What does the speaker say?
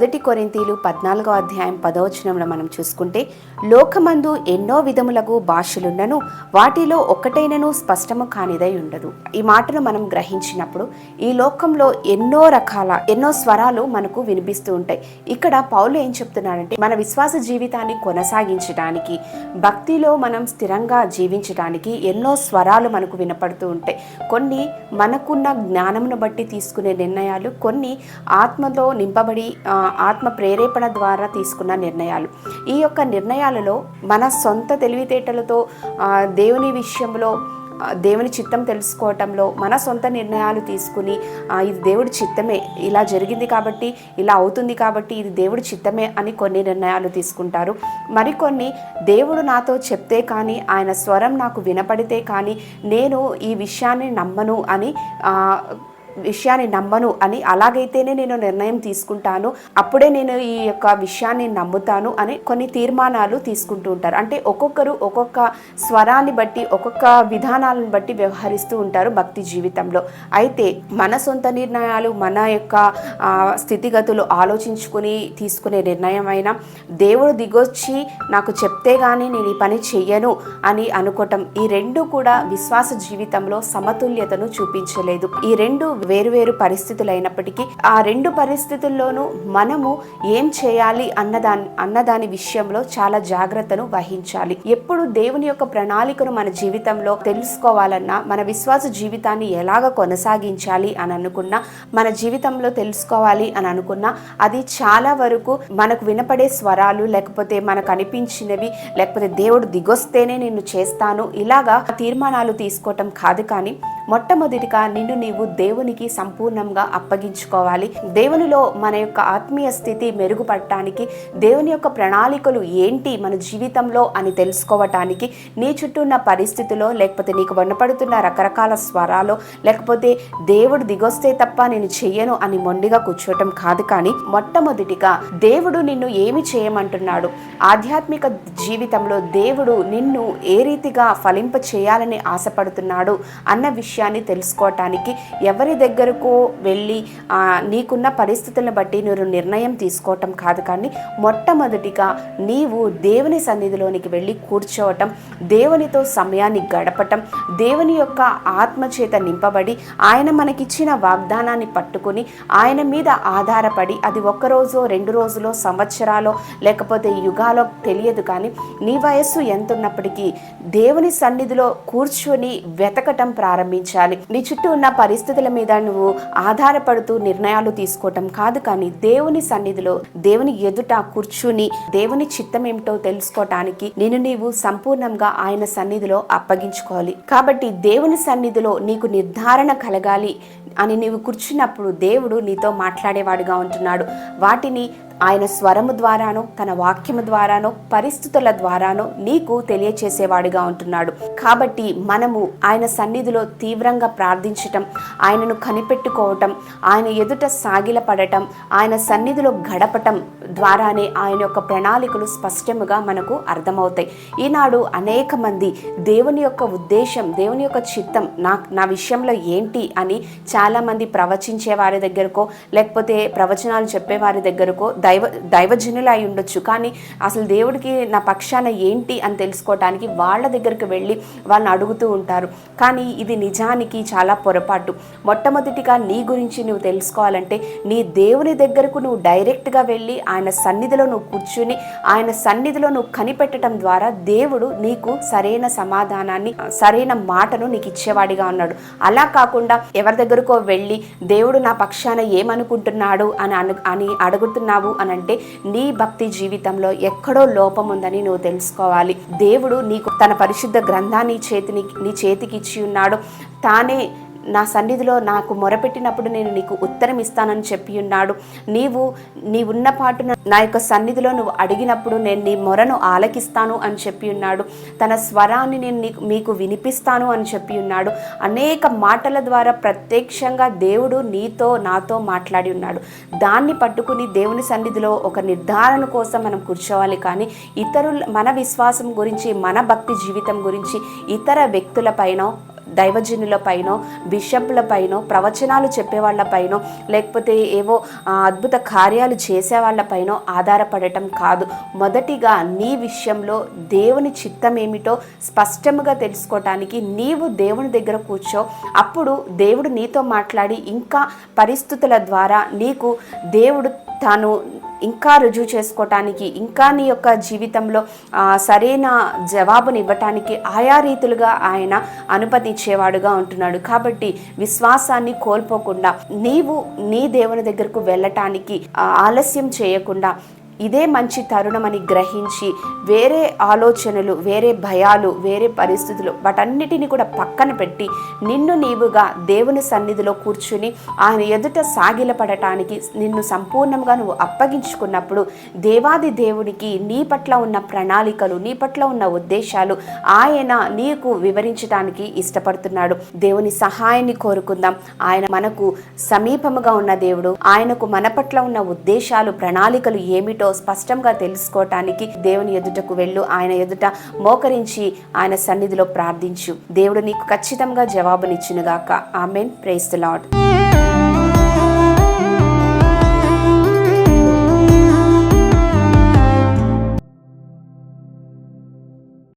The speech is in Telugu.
మొదటి కొరింథీలు 14వ అధ్యాయం 10వ వచనంలో మనం చూసుకుంటే, లోకమందు ఎన్నో విధములకు భాషలున్నను వాటిలో ఒక్కటైనను స్పష్టము కానిదై ఉండదు. ఈ మాటను మనం గ్రహించినప్పుడు ఈ లోకంలో ఎన్నో స్వరాలు మనకు వినిపిస్తూ ఉంటాయి. ఇక్కడ పౌలు ఏం చెప్తున్నాడంటే, మన విశ్వాస జీవితాన్ని కొనసాగించడానికి, భక్తిలో మనం స్థిరంగా జీవించడానికి ఎన్నో స్వరాలు మనకు వినపడుతూ ఉంటాయి. కొన్ని మనకున్న జ్ఞానమును బట్టి తీసుకునే నిర్ణయాలు, కొన్ని ఆత్మతో నింపబడి ఆత్మ ప్రేరేపణ ద్వారా తీసుకున్న నిర్ణయాలు. ఈ యొక్క నిర్ణయాలలో మన సొంత తెలివితేటలతో దేవుని విషయంలో, దేవుని చిత్తం తెలుసుకోవటంలో మన సొంత నిర్ణయాలు తీసుకుని ఇది దేవుడి చిత్తమే, ఇలా జరిగింది కాబట్టి, ఇలా అవుతుంది కాబట్టి ఇది దేవుడి చిత్తమే అని కొన్ని నిర్ణయాలు తీసుకుంటారు. మరికొన్ని దేవుడు నాతో చెప్తే కానీ, ఆయన స్వరం నాకు వినపడితే కానీ నేను ఈ విషయాన్ని నమ్మను అని అలాగైతేనే నేను నిర్ణయం తీసుకుంటాను, అప్పుడే నేను ఈ యొక్క విషయాన్ని నమ్ముతాను అని కొన్ని తీర్మానాలు తీసుకుంటూ ఉంటారు. అంటే ఒక్కొక్కరు ఒక్కొక్క స్వరాన్ని బట్టి, ఒక్కొక్క విధానాలను బట్టి వ్యవహరిస్తూ ఉంటారు భక్తి జీవితంలో. అయితే మన సొంత నిర్ణయాలు, మన యొక్క స్థితిగతులు ఆలోచించుకుని తీసుకునే నిర్ణయం అయినా, దేవుడు దిగొచ్చి నాకు చెప్తే కానీ నేను ఈ పని చెయ్యను అని అనుకోవటం, ఈ రెండు కూడా విశ్వాస జీవితంలో సమతుల్యతను చూపించలేదు. ఈ రెండు వేరువేరు పరిస్థితులు అయినప్పటికీ ఆ రెండు పరిస్థితుల్లోనూ మనము ఏం చేయాలి అన్నదాని విషయంలో చాలా జాగ్రత్తను వహించాలి. ఎప్పుడు దేవుని యొక్క ప్రణాళికను మన జీవితంలో తెలుసుకోవాలన్నా, మన విశ్వాస జీవితాన్ని ఎలాగ కొనసాగించాలి అని అనుకున్నా, మన జీవితంలో తెలుసుకోవాలి అని అనుకున్నా, అది చాలా వరకు మనకు వినపడే స్వరాలు, లేకపోతే మనకు అనిపించినవి, లేకపోతే దేవుడు దిగొస్తేనే నేను చేస్తాను ఇలాగా తీర్మానాలు తీసుకోవటం కాదు. కానీ మొట్టమొదటిగా నిన్ను నీవు దేవునికి సంపూర్ణంగా అప్పగించుకోవాలి. దేవునిలో మన యొక్క ఆత్మీయ స్థితి మెరుగుపడటానికి, దేవుని యొక్క ప్రణాళికలు ఏంటి మన జీవితంలో అని తెలుసుకోవటానికి, నీ చుట్టూ ఉన్న పరిస్థితిలో, లేకపోతే నీకు వినపడుతున్న రకరకాల స్వరాలు, లేకపోతే దేవుడు దిగొస్తే తప్ప నేను చెయ్యను అని మొండిగా కూర్చోవటం కాదు. కానీ మొట్టమొదటిగా దేవుడు నిన్ను ఏమి చేయమంటున్నాడు, ఆధ్యాత్మిక జీవితంలో దేవుడు నిన్ను ఏ రీతిగా ఫలింప చేయాలని ఆశపడుతున్నాడు అన్న విషయాన్ని తెలుసుకోవటానికి ఎవరి దగ్గరకు వెళ్ళి నీకున్న పరిస్థితులను బట్టి నువ్వు నిర్ణయం తీసుకోవటం కాదు. కానీ మొట్టమొదటిగా నీవు దేవుని సన్నిధిలోనికి వెళ్ళి కూర్చోవటం, దేవునితో సమయాన్ని గడపటం, దేవుని యొక్క ఆత్మచేత నింపబడి ఆయన మనకిచ్చిన వాగ్దానాన్ని పట్టుకుని ఆయన మీద ఆధారపడి, అది ఒక్కరోజు 2 రోజులో, సంవత్సరాలో, లేకపోతే యుగాలో తెలియదు. కానీ నీ వయస్సు ఎంత ఉన్నప్పటికీ దేవుని సన్నిధిలో కూర్చొని వెతకటం ప్రారంభించాలి. నీ చుట్టూ ఉన్న పరిస్థితుల మీద నువ్వు ఆధారపడుతూ నిర్ణయాలు తీసుకోవటం కాదు. కానీ దేవుని సన్నిధిలో, దేవుని ఎదుట కూర్చుని దేవుని చిత్తం ఏమిటో తెలుసుకోవటానికి నిన్ను నీవు సంపూర్ణంగా ఆయన సన్నిధిలో అప్పగించుకోవాలి. కాబట్టి దేవుని సన్నిధిలో నీకు నిర్ధారణ కలగాలి అని నీవు కూర్చున్నప్పుడు దేవుడు నీతో మాట్లాడేవాడుగా ఉంటున్నాడు. వాటిని ఆయన స్వరము ద్వారానో, తన వాక్యము ద్వారానో, పరిస్థితుల ద్వారానో నీకు తెలియచేసేవాడిగా ఉంటున్నాడు. కాబట్టి మనము ఆయన సన్నిధిలో తీవ్రంగా ప్రార్థించటం, ఆయనను కనిపెట్టుకోవటం, ఆయన ఎదుట సాగిలపడటం, ఆయన సన్నిధిలో గడపటం ద్వారానే ఆయన యొక్క ప్రణాళికలు స్పష్టముగా మనకు అర్థమవుతాయి. ఈనాడు అనేక మంది దేవుని యొక్క ఉద్దేశం, దేవుని యొక్క చిత్తం నా విషయంలో ఏంటి అని చాలామంది ప్రవచించే వారి దగ్గరకో, లేకపోతే ప్రవచనాలు చెప్పే వారి దగ్గరకో దైవజనులు అయి ఉండొచ్చు. కానీ అసలు దేవుడికి నా పక్షాన ఏంటి అని తెలుసుకోవటానికి వాళ్ళ దగ్గరికి వెళ్ళి వాళ్ళని అడుగుతూ ఉంటారు. కానీ ఇది నిజానికి చాలా పొరపాటు. మొట్టమొదటిగా నీ గురించి నువ్వు తెలుసుకోవాలంటే నీ దేవుని దగ్గరకు నువ్వు డైరెక్ట్గా వెళ్ళి ఆయన సన్నిధిలో నువ్వు కూర్చుని ఆయన సన్నిధిలో నువ్వు కనిపెట్టడం ద్వారా దేవుడు నీకు సరైన సమాధానాన్ని, సరైన మాటను నీకు ఇచ్చేవాడిగా ఉన్నాడు. అలా కాకుండా ఎవరి దగ్గరకో వెళ్ళి దేవుడు నా పక్షాన ఏమనుకుంటున్నాడు అని అడుగుతున్నావు అని అంటే నీ భక్తి జీవితంలో ఎక్కడో లోపం ఉందని నువ్వు తెలుసుకోవాలి. దేవుడు నీకు తన పరిశుద్ధ గ్రంథాన్ని నీ చేతికి ఇచ్చి ఉన్నాడు. తానే నా సన్నిధిలో నాకు మొరపెట్టినప్పుడు నేను నీకు ఉత్తరం ఇస్తానని చెప్పి ఉన్నాడు. నీవున్న పాటున నా యొక్క సన్నిధిలో నువ్వు అడిగినప్పుడు నేను నీ మొరను ఆలకిస్తాను అని చెప్పి ఉన్నాడు. తన స్వరాన్ని నేను మీకు వినిపిస్తాను అని చెప్పి ఉన్నాడు. అనేక మాటల ద్వారా ప్రత్యక్షంగా దేవుడు నీతో నాతో మాట్లాడి ఉన్నాడు. దాన్ని పట్టుకుని దేవుని సన్నిధిలో ఒక నిర్ధారణ కోసం మనం కూర్చోవాలి. కానీ మన విశ్వాసం గురించి, మన భక్తి జీవితం గురించి ఇతర వ్యక్తుల పైన దైవజనుల పైనో, బిషప్ల పైనో, ప్రవచనాలు చెప్పేవాళ్ళ పైనో, లేకపోతే ఏవో అద్భుత కార్యాలు చేసే వాళ్ళ పైనో ఆధారపడటం కాదు. మొదటిగా నీ విషయంలో దేవుని చిత్తం ఏమిటో స్పష్టంగా తెలుసుకోవటానికి నీవు దేవుని దగ్గర కూర్చో. అప్పుడు దేవుడు నీతో మాట్లాడి ఇంకా పరిస్థితుల ద్వారా నీకు దేవుడు తాను ఇంకా రుజువు చేసుకోవటానికి, ఇంకా నీ యొక్క జీవితంలో సరైన జవాబుని ఇవ్వటానికి ఆయా రీతులుగా ఆయన అనుమతించేవాడుగా ఉంటున్నాడు. కాబట్టి విశ్వాసాన్ని కోల్పోకుండా నీవు నీ దేవుని దగ్గరకు వెళ్ళటానికి ఆలస్యం చేయకుండా ఇదే మంచి తరుణం అని గ్రహించి వేరే ఆలోచనలు, వేరే భయాలు, వేరే పరిస్థితులు వాటన్నిటిని కూడా పక్కన పెట్టి నిన్ను నీవుగా దేవుని సన్నిధిలో కూర్చుని ఆయన ఎదుట సాగిలపడటానికి నిన్ను సంపూర్ణంగా నువ్వు అప్పగించుకున్నప్పుడు దేవాది దేవునికి నీ పట్ల ఉన్న ప్రణాళికలు, నీ పట్ల ఉన్న ఉద్దేశాలు ఆయన నీకు వివరించడానికి ఇష్టపడుతున్నాడు. దేవుని సహాయాన్ని కోరుకుందాం. ఆయన మనకు సమీపముగా ఉన్న దేవుడు. ఆయనకు మన పట్ల ఉన్న ఉద్దేశాలు, ప్రణాళికలు ఏమిటో స్పష్టంగా తెలుసుకోవటానికి దేవుని ఎదుటకు వెళ్ళు. ఆయన ఎదుట మోకరించి ఆయన సన్నిధిలో ప్రార్థించు. దేవుడు నీకు ఖచ్చితంగా జవాబునిచ్చునుగాక. ఆమేన్. Praise the lord.